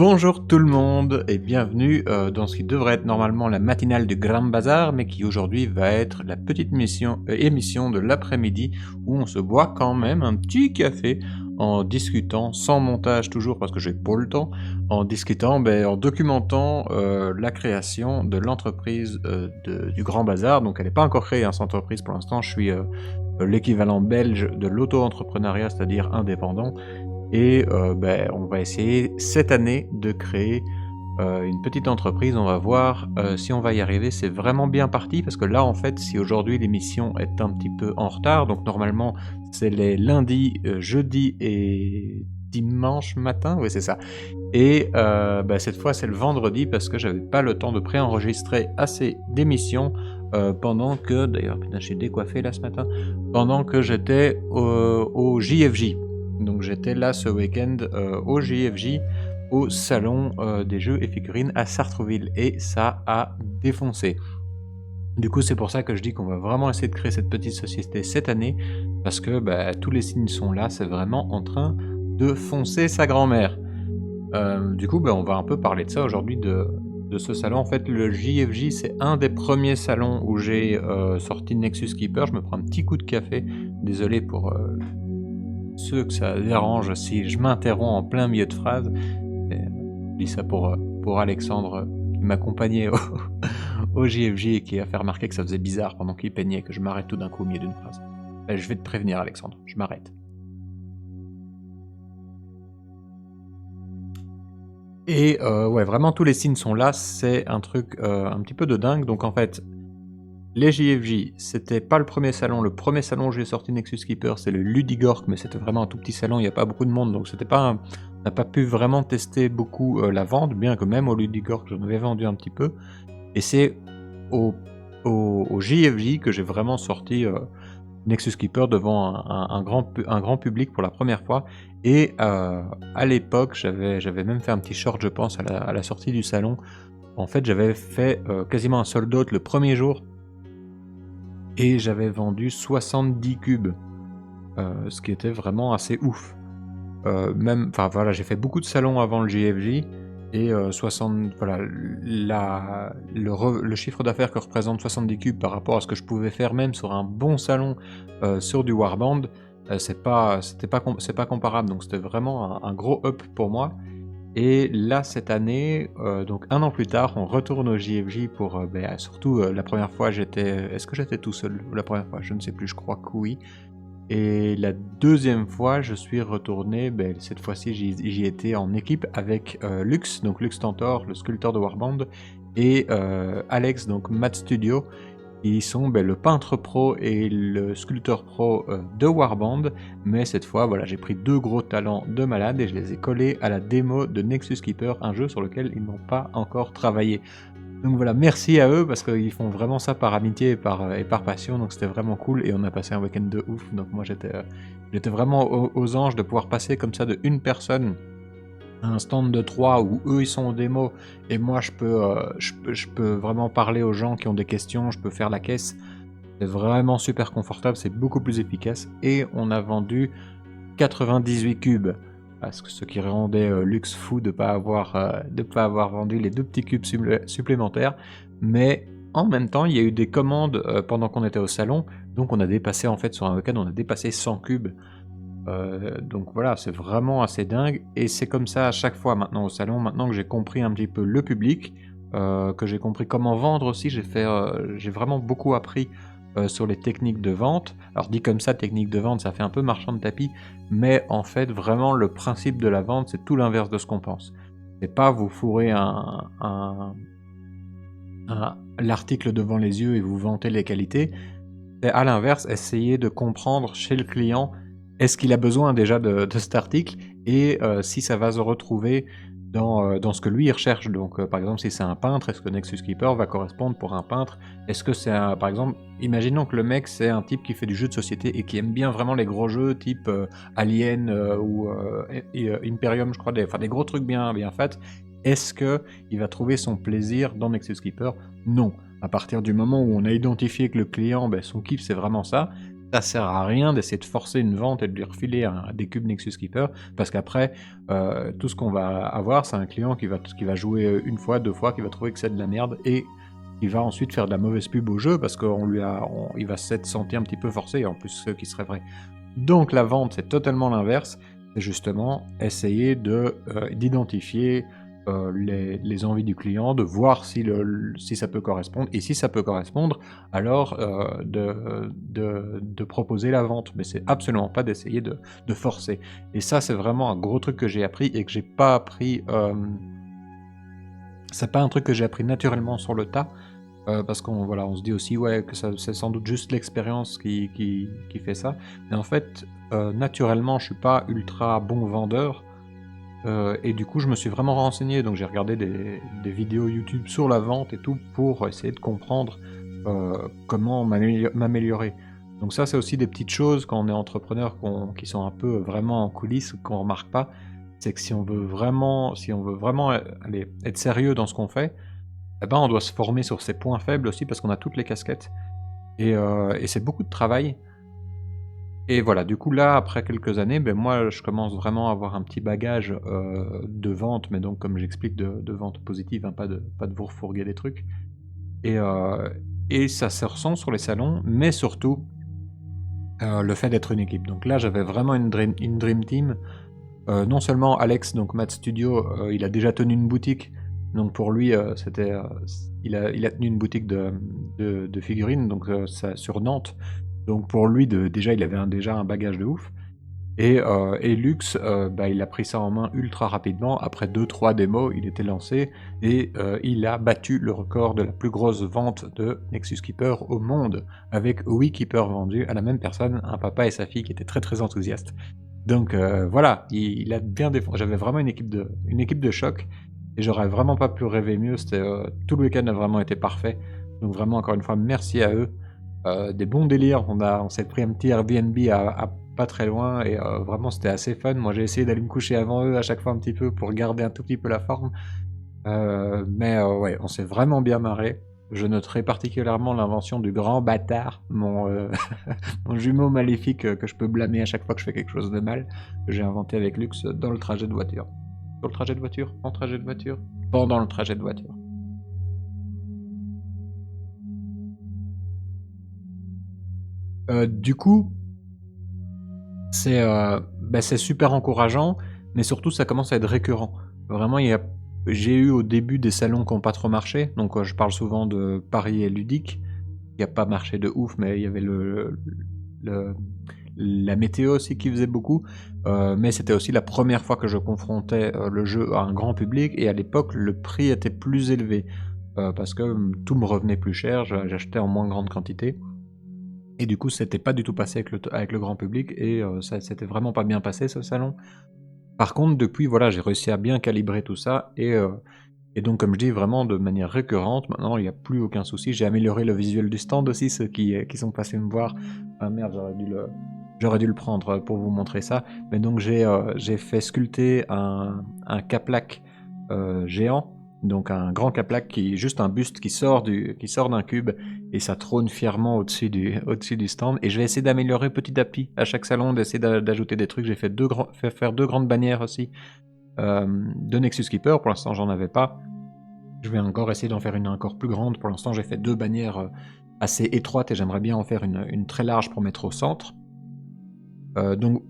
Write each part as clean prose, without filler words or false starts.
Bonjour tout le monde et bienvenue dans ce qui devrait être normalement la matinale du Grand Bazar, mais qui aujourd'hui va être la petite émission de l'après-midi où on se boit quand même un petit café en discutant, sans montage toujours parce que j'ai pas le temps, en discutant, en documentant la création de l'entreprise du Grand Bazar. Donc elle n'est pas encore créée, hein, cette entreprise pour l'instant, je suis l'équivalent belge de l'auto-entrepreneuriat, c'est-à-dire indépendant. Et on va essayer cette année de créer une petite entreprise. On va voir si on va y arriver. C'est vraiment bien parti parce que là, en fait, si aujourd'hui l'émission est un petit peu en retard, donc normalement c'est les lundis, jeudis et dimanche matin, oui c'est ça. Et cette fois c'est le vendredi parce que j'avais pas le temps de préenregistrer assez d'émissions pendant que, d'ailleurs putain je suis décoiffé là ce matin, pendant que j'étais au JFJ. Donc j'étais là ce week-end au JFJ, au salon des jeux et figurines à Sartrouville, et ça a défoncé. Du coup, c'est pour ça que je dis qu'on va vraiment essayer de créer cette petite société cette année, parce que tous les signes sont là, c'est vraiment en train de foncer sa grand-mère. Du coup, on va un peu parler de ça aujourd'hui, de ce salon. En fait, le JFJ, c'est un des premiers salons où j'ai sorti Nexus Keeper. Je me prends un petit coup de café. Désolé pour ceux que ça dérange si je m'interromps en plein milieu de phrase. Et, je dis ça pour Alexandre qui m'accompagnait au JFJ et qui a fait remarquer que ça faisait bizarre pendant qu'il peignait que je m'arrête tout d'un coup au milieu d'une phrase. Je vais te prévenir, Alexandre, je m'arrête. Et ouais, vraiment tous les signes sont là, c'est un truc un petit peu de dingue. Donc en fait, les JFJ, c'était pas le premier salon. Le premier salon où j'ai sorti Nexus Keeper, c'est le Ludigork, mais c'était vraiment un tout petit salon, il n'y a pas beaucoup de monde, donc c'était pas on n'a pas pu vraiment tester beaucoup la vente, bien que même au Ludigork, j'en avais vendu un petit peu. Et c'est au JFJ que j'ai vraiment sorti Nexus Keeper devant un grand public pour la première fois. Et à l'époque, j'avais même fait un petit short, je pense, à la sortie du salon. En fait, j'avais fait quasiment un sold out le premier jour, et j'avais vendu 70 cubes, ce qui était vraiment assez ouf. J'ai fait beaucoup de salons avant le JFJ, et 60, voilà, le chiffre d'affaires que représente 70 cubes par rapport à ce que je pouvais faire même sur un bon salon sur du Warband, c'est pas comparable, donc c'était vraiment un gros up pour moi. Et là, cette année, donc 1 an plus tard, on retourne au JFJ pour, surtout, la première fois est-ce que j'étais tout seul la première fois? Je ne sais plus, je crois que oui. Et la deuxième fois, je suis retourné, cette fois-ci j'y étais en équipe avec Lux, donc Lux Tantor, le sculpteur de Warband, et Alex, donc Matt Studio, qui sont le peintre pro et le sculpteur pro de Warband. Mais cette fois, voilà, j'ai pris 2 gros talents de malade et je les ai collés à la démo de Nexus Keeper, un jeu sur lequel ils n'ont pas encore travaillé. Donc voilà, merci à eux parce qu'ils font vraiment ça par amitié et par passion, donc c'était vraiment cool et on a passé un week-end de ouf. Donc moi j'étais vraiment aux anges de pouvoir passer comme ça de une personne à un stand de 3 où eux ils sont en démo et moi je peux vraiment parler aux gens qui ont des questions, je peux faire la caisse. C'est vraiment super confortable, c'est beaucoup plus efficace, et on a vendu 98 cubes. Parce que ce qui rendait Lux fou de pas avoir vendu les 2 petits cubes supplémentaires. Mais en même temps, il y a eu des commandes pendant qu'on était au salon, donc on a dépassé, en fait, sur un week-end, on a dépassé 100 cubes. Donc voilà, c'est vraiment assez dingue, et c'est comme ça à chaque fois maintenant au salon. Maintenant que j'ai compris un petit peu le public, que j'ai compris comment vendre aussi, j'ai vraiment beaucoup appris sur les techniques de vente. Alors dit comme ça, technique de vente, ça fait un peu marchand de tapis, mais en fait, vraiment, le principe de la vente, c'est tout l'inverse de ce qu'on pense. C'est pas vous fourrer l'article devant les yeux et vous vanter les qualités. C'est à l'inverse, essayer de comprendre chez le client, est-ce qu'il a besoin déjà de cet article, et si ça va se retrouver dans ce que lui il recherche. Donc par exemple, si c'est un peintre, est-ce que Nexus Keeper va correspondre pour un peintre? Est-ce que c'est par exemple, imaginons que le mec c'est un type qui fait du jeu de société et qui aime bien vraiment les gros jeux type Alien ou Imperium, je crois, des gros trucs bien faits. Est-ce que il va trouver son plaisir dans Nexus Keeper? Non. À partir du moment où on a identifié que le client, son kiff c'est vraiment ça, ça sert à rien d'essayer de forcer une vente et de lui refiler des cubes Nexus Keeper, parce qu'après, tout ce qu'on va avoir, c'est un client qui va jouer 1 fois, 2 fois, qui va trouver que c'est de la merde et qui va ensuite faire de la mauvaise pub au jeu parce il va s'être senti un petit peu forcé, en plus ce qui serait vrai. Donc la vente, c'est totalement l'inverse, c'est justement essayer d'identifier les envies du client, de voir si ça peut correspondre, et si ça peut correspondre, alors de proposer la vente. Mais c'est absolument pas d'essayer de forcer. Et ça, c'est vraiment un gros truc que j'ai appris et que j'ai pas appris. C'est pas un truc que j'ai appris naturellement sur le tas. Parce on se dit aussi ouais, que c'est sans doute juste l'expérience qui fait ça. Mais en fait, naturellement, je suis pas ultra bon vendeur. Et du coup, je me suis vraiment renseigné, donc j'ai regardé des vidéos YouTube sur la vente et tout pour essayer de comprendre comment m'améliorer. Donc ça, c'est aussi des petites choses quand on est entrepreneur qui sont un peu vraiment en coulisses, qu'on remarque pas. C'est que si on veut vraiment aller, être sérieux dans ce qu'on fait, eh ben, on doit se former sur ses points faibles aussi parce qu'on a toutes les casquettes. Et c'est beaucoup de travail. Et voilà, du coup là, après quelques années, ben moi je commence vraiment à avoir un petit bagage, de vente, mais donc comme j'explique de vente positive, hein, pas de vous refourguer des trucs. Et ça se ressent sur les salons, mais surtout, le fait d'être une équipe. Donc là, j'avais vraiment une dream team. Non seulement Alex, donc Matt Studio, il a déjà tenu une boutique, donc pour lui, il a tenu une boutique de figurines, donc ça sur Nantes. Donc pour lui, déjà, il avait déjà un bagage de ouf. Et Lux, bah, il a pris ça en main ultra rapidement. Après 2-3 démos, il était lancé et il a battu le record de la plus grosse vente de Nexus Keeper au monde, avec 8 Keepers vendus à la même personne, un papa et sa fille qui étaient très très enthousiastes. Donc voilà, il a bien défendu. J'avais vraiment une équipe de choc et j'aurais vraiment pas pu rêver mieux. Tout le week-end a vraiment été parfait. Donc vraiment, encore une fois, merci à eux. Des bons délires. On s'est pris un petit Airbnb à pas très loin et vraiment c'était assez fun. Moi j'ai essayé d'aller me coucher avant eux à chaque fois un petit peu pour garder un tout petit peu la forme. Mais ouais, on s'est vraiment bien marré. Je noterai particulièrement l'invention du grand bâtard, mon jumeau maléfique que je peux blâmer à chaque fois que je fais quelque chose de mal, que j'ai inventé avec Lux dans le trajet de voiture. Sur le trajet de voiture? En trajet de voiture? Pendant le trajet de voiture. Du coup, c'est super encourageant, mais surtout ça commence à être récurrent. Vraiment, j'ai eu au début des salons qui ont pas trop marché, donc je parle souvent de Paris et Ludique, qui a pas marché de ouf, mais il y avait le la météo aussi qui faisait beaucoup, mais c'était aussi la première fois que je confrontais, le jeu à un grand public et à l'époque, le prix était plus élevé, parce que, tout me revenait plus cher, j'achetais en moins grande quantité. Et du coup, c'était pas du tout passé avec le grand public et ça s'était vraiment pas bien passé ce salon. Par contre, depuis, voilà, j'ai réussi à bien calibrer tout ça et donc comme je dis, vraiment de manière récurrente, maintenant il y a plus aucun souci. J'ai amélioré le visuel du stand aussi, ceux qui sont passés me voir. Ah merde, j'aurais dû le prendre pour vous montrer ça. Mais donc j'ai fait sculpter un Caplac, géant, donc un grand Caplac qui juste un buste qui sort d'un cube et ça trône fièrement au-dessus du stand. Et je vais essayer d'améliorer petit à petit à chaque salon, d'essayer d'ajouter des trucs. J'ai fait faire 2 grandes bannières aussi, de Nexus Keeper. Pour l'instant, j'en avais pas. Je vais encore essayer d'en faire une encore plus grande. Pour l'instant, j'ai fait 2 bannières assez étroites et j'aimerais bien en faire une très large pour mettre au centre.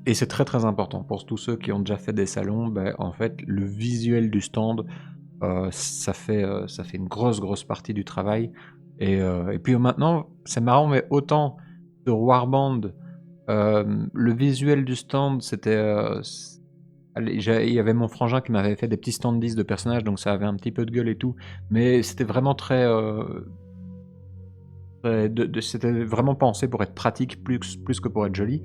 Et c'est très très important pour tous ceux qui ont déjà fait des salons. Ben, en fait, le visuel du stand, ça fait une grosse partie du travail. Et puis maintenant, c'est marrant, mais autant sur Warband, le visuel du stand, c'était. Allez, il y avait mon frangin qui m'avait fait des petits standees de personnages, donc ça avait un petit peu de gueule et tout. Mais c'était vraiment c'était vraiment pensé pour être pratique plus que pour être joli.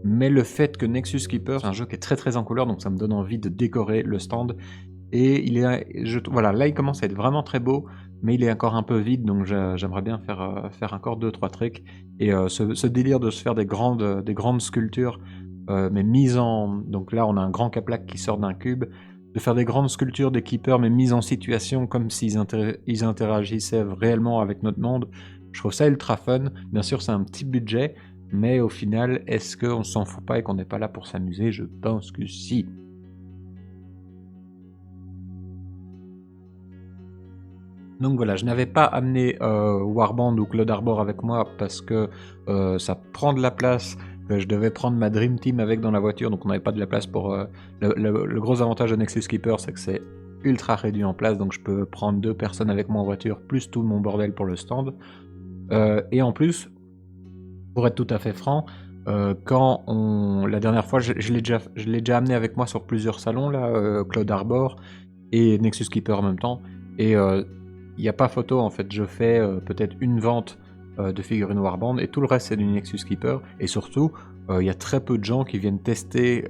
Mais le fait que Nexus Keeper, c'est un jeu qui est très très en couleur, donc ça me donne envie de décorer le stand. Et voilà, là il commence à être vraiment très beau, mais il est encore un peu vide, donc j'aimerais bien faire encore 2-3 tricks. Et ce délire de se faire des grandes sculptures, mais mises en. Donc là on a un grand Caplac qui sort d'un cube, de faire des grandes sculptures des keepers, mais mises en situation comme s'ils ils interagissaient réellement avec notre monde. Je trouve ça ultra fun. Bien sûr, c'est un petit budget, Mais au final, est-ce qu'on s'en fout pas et qu'on n'est pas là pour s'amuser? Je pense que si. Donc voilà, je n'avais pas amené Warband ou Cloud Arbor avec moi parce que ça prend de la place, que je devais prendre ma Dream Team avec dans la voiture, donc on n'avait pas de la place pour... le gros avantage de Nexus Keeper, c'est que c'est ultra réduit en place, donc je peux prendre 2 personnes avec moi en voiture, plus tout mon bordel pour le stand. Et en plus, pour être tout à fait franc, la dernière fois, je l'ai déjà amené avec moi sur plusieurs salons, là, Cloud Arbor et Nexus Keeper en même temps, et il n'y a pas photo en fait, je fais peut-être une vente de figurines Warband et tout le reste c'est du Nexus Keeper, et surtout il y a très peu de gens qui viennent tester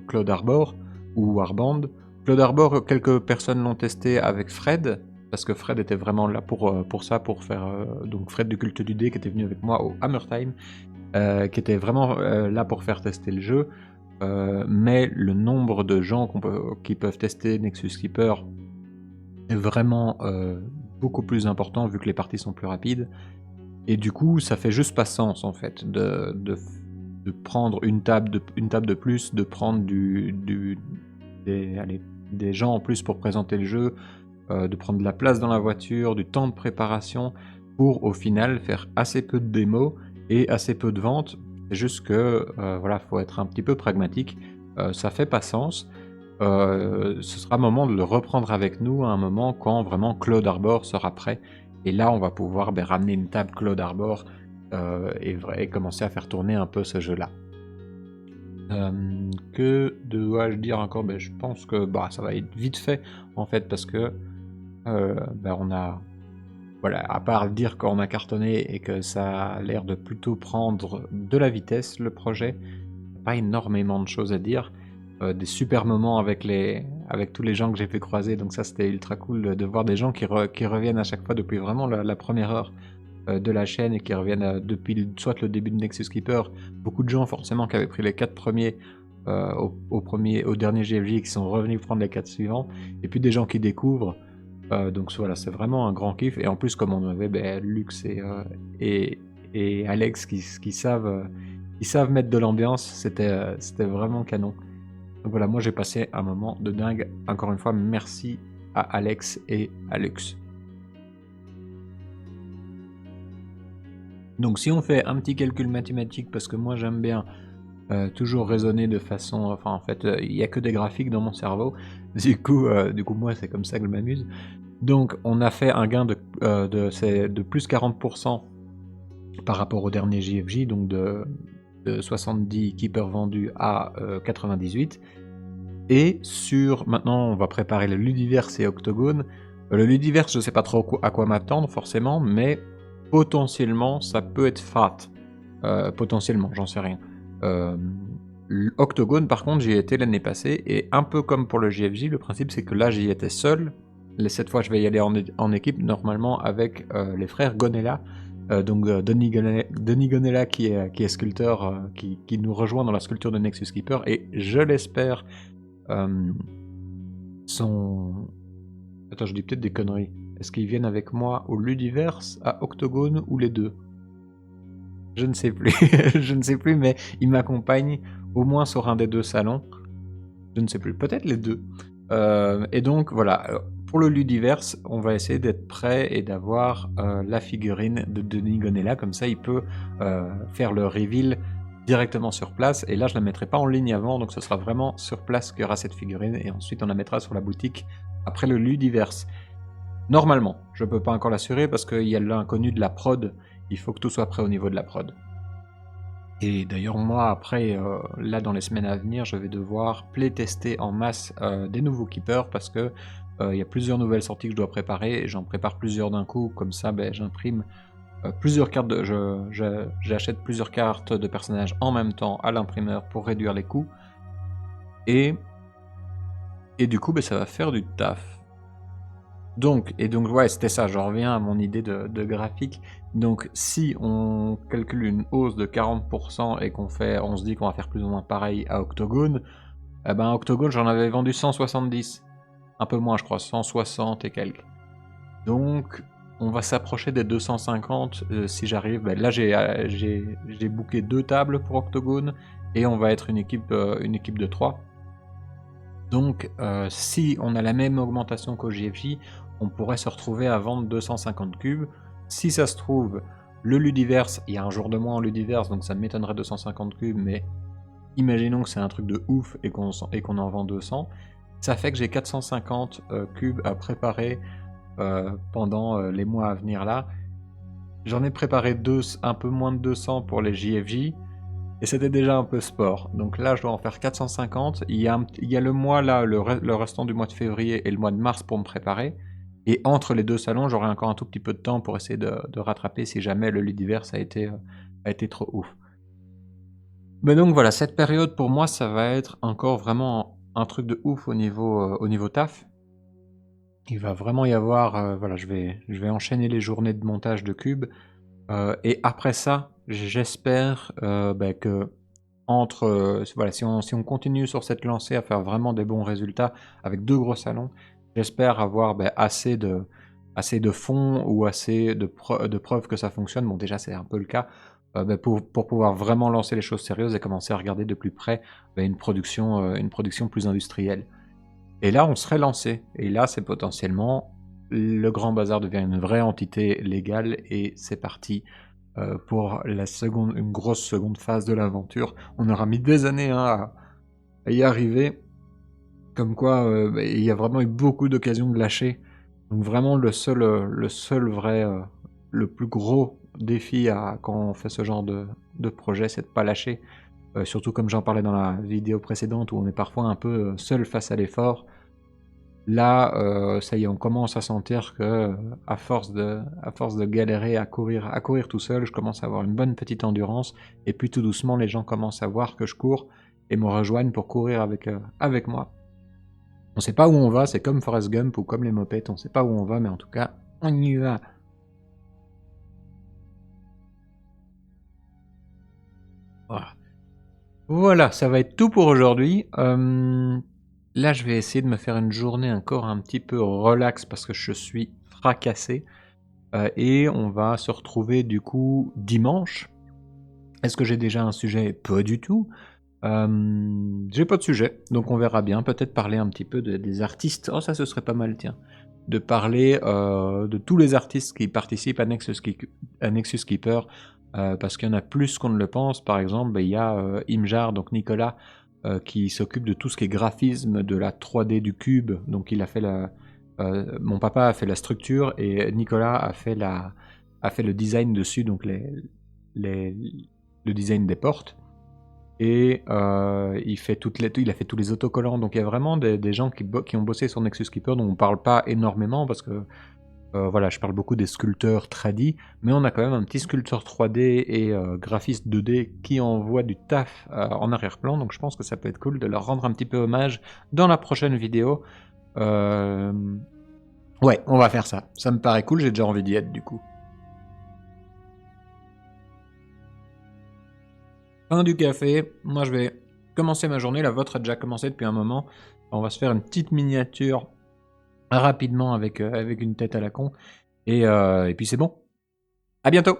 Cloud Arbor ou Warband. Cloud Arbor, quelques personnes l'ont testé avec Fred, parce que Fred était vraiment là pour ça, pour faire... donc Fred du Culte du Dé qui était venu avec moi au Hammer Time, qui était vraiment là pour faire tester le jeu, mais le nombre de gens qui peuvent tester Nexus Keeper est vraiment beaucoup plus important vu que les parties sont plus rapides, et du coup ça fait juste pas sens en fait de prendre une table de plus, de prendre des gens en plus pour présenter le jeu, de prendre de la place dans la voiture, du temps de préparation, pour au final faire assez peu de démos et assez peu de ventes. C'est juste que voilà, faut être un petit peu pragmatique, ça fait pas sens. Ce sera le moment de le reprendre avec nous à un moment quand vraiment Cloud Arbor sera prêt, et là on va pouvoir ramener une table Cloud Arbor et commencer à faire tourner un peu ce jeu-là. Que dois-je dire encore? Je pense que ça va être vite fait en fait, parce que on a... Voilà, à part dire qu'on a cartonné et que ça a l'air de plutôt prendre de la vitesse, le projet, pas énormément de choses à dire. Des super moments avec tous les gens que j'ai pu croiser, donc ça c'était ultra cool de voir des gens qui reviennent à chaque fois depuis vraiment la première heure de la chaîne, et qui reviennent depuis soit le début de Nexus Keeper. Beaucoup de gens forcément qui avaient pris les 4 premiers au dernier GFJ, qui sont revenus prendre les 4 suivants, et puis des gens qui découvrent. Donc voilà, c'est vraiment un grand kiff, et en plus comme on avait Lux et Alex qui savent mettre de l'ambiance, c'était vraiment canon. Donc voilà, moi j'ai passé un moment de dingue. Encore une fois, merci à Alex et à Lux. Donc si on fait un petit calcul mathématique, parce que moi j'aime bien toujours raisonner de façon... Enfin en fait, il n'y a que des graphiques dans mon cerveau, du coup moi c'est comme ça que je m'amuse. Donc on a fait un gain de plus 40% par rapport au dernier JFJ, donc de 70 keepers vendus à 98. Et maintenant on va préparer le Ludiverse et Octogone. Le Ludiverse, je sais pas trop à quoi m'attendre forcément, mais potentiellement ça peut être fat. Potentiellement, j'en sais rien. Octogone par contre, j'y étais l'année passée, et un peu comme pour le JFJ, le principe c'est que là j'y étais seul. Cette fois je vais y aller en équipe, normalement avec les frères Gonella. Denis Gonella qui est sculpteur, qui nous rejoint dans la sculpture de Nexus Keeper, et je l'espère Attends, je dis peut-être des conneries. Est-ce qu'ils viennent avec moi au Ludiverse, à Octogone, ou les deux? Je ne sais plus. Je ne sais plus, mais ils m'accompagnent au moins sur un des 2 salons. Je ne sais plus, peut-être les 2. Et donc voilà, pour le Ludiverse, on va essayer d'être prêt et d'avoir la figurine de Denis Gonella, comme ça il peut faire le reveal directement sur place, et là je la mettrai pas en ligne avant, donc ce sera vraiment sur place qu'il y aura cette figurine, et ensuite on la mettra sur la boutique après le Ludiverse. Normalement, je peux pas encore l'assurer parce qu'il y a l'inconnu de la prod, il faut que tout soit prêt au niveau de la prod. Et d'ailleurs moi après, là dans les semaines à venir, je vais devoir playtester en masse des nouveaux keepers, parce que il y a plusieurs nouvelles sorties que je dois préparer, et j'en prépare plusieurs d'un coup, comme ça j'imprime plusieurs cartes, j'achète plusieurs cartes de personnages en même temps à l'imprimeur pour réduire les coûts, et du coup ça va faire du taf. Donc ouais, c'était ça, je reviens à mon idée de graphique. Donc si on calcule une hausse de 40% et on se dit qu'on va faire plus ou moins pareil à Octogone, Octogone j'en avais vendu 170, un peu moins je crois, 160 et quelques. Donc on va s'approcher des 250 si j'arrive. Ben, là, j'ai booké 2 tables pour Octogone et on va être une équipe de 3. Donc, si on a la même augmentation qu'au JFJ, on pourrait se retrouver à vendre 250 cubes. Si ça se trouve, le Ludiverse, il y a un jour de moins en Ludiverse, donc ça m'étonnerait 250 cubes, mais imaginons que c'est un truc de ouf et qu'on en vend 200. Ça fait que j'ai 450 cubes à préparer pendant les mois à venir là. J'en ai préparé un peu moins de 200 pour les JFJ. Et c'était déjà un peu sport. Donc là, je dois en faire 450. Il y a le mois là, le restant du mois de février et le mois de mars pour me préparer. Et entre les 2 salons, j'aurai encore un tout petit peu de temps pour essayer de rattraper si jamais le Ludiverse a été trop ouf. Mais donc voilà, cette période pour moi, ça va être encore vraiment un truc de ouf au niveau taf. Il va vraiment y avoir, voilà, je vais enchaîner les journées de montage de cubes. Et après ça, j'espère que voilà, si on continue sur cette lancée à faire vraiment des bons résultats avec 2 gros salons, j'espère avoir assez de fonds ou assez de preuves que ça fonctionne. Bon, déjà, c'est un peu le cas, pour pouvoir vraiment lancer les choses sérieuses et commencer à regarder de plus près une production plus industrielle. Et là, on serait lancé. Et là, c'est potentiellement le Grand Bazar devient une vraie entité légale et c'est parti pour une grosse seconde phase de l'aventure. On aura mis des années à y arriver. Comme quoi, il y a vraiment eu beaucoup d'occasions de lâcher. Donc vraiment, le seul vrai, le plus gros défi quand on fait ce genre de projet, c'est de pas lâcher. Surtout comme j'en parlais dans la vidéo précédente, où on est parfois un peu seul face à l'effort. Là, ça y est, on commence à sentir que, à force de galérer à courir tout seul, je commence à avoir une bonne petite endurance et puis tout doucement, les gens commencent à voir que je cours et me rejoignent pour courir avec moi. On sait pas où on va, c'est comme Forrest Gump ou comme les mopettes, on sait pas où on va, mais en tout cas, on y va. Voilà. Voilà, ça va être tout pour aujourd'hui. Là, je vais essayer de me faire une journée encore un petit peu relax parce que je suis fracassé. Et on va se retrouver du coup dimanche. Est-ce que j'ai déjà un sujet? Pas du tout. J'ai pas de sujet, donc on verra bien. Peut-être parler un petit peu des artistes. Oh, ça, ce serait pas mal, tiens. De parler de tous les artistes qui participent à Nexus Keeper, parce qu'il y en a plus qu'on ne le pense. Par exemple, il y a Imjar, donc Nicolas, qui s'occupe de tout ce qui est graphisme, de la 3D du cube. Donc il a fait mon papa a fait la structure et Nicolas a fait le design dessus, donc le design des portes. Et il a fait tous les autocollants. Donc il y a vraiment des gens qui ont bossé sur Nexus Keeper dont on parle pas énormément parce que voilà, je parle beaucoup des sculpteurs tradis, mais on a quand même un petit sculpteur 3D et graphiste 2D qui envoie du taf en arrière-plan, donc je pense que ça peut être cool de leur rendre un petit peu hommage dans la prochaine vidéo. Ouais, on va faire ça. Ça me paraît cool, j'ai déjà envie d'y être du coup. Fin du café, moi je vais commencer ma journée, la vôtre a déjà commencé depuis un moment. On va se faire une petite miniature rapidement avec une tête à la con, et puis c'est bon. À bientôt!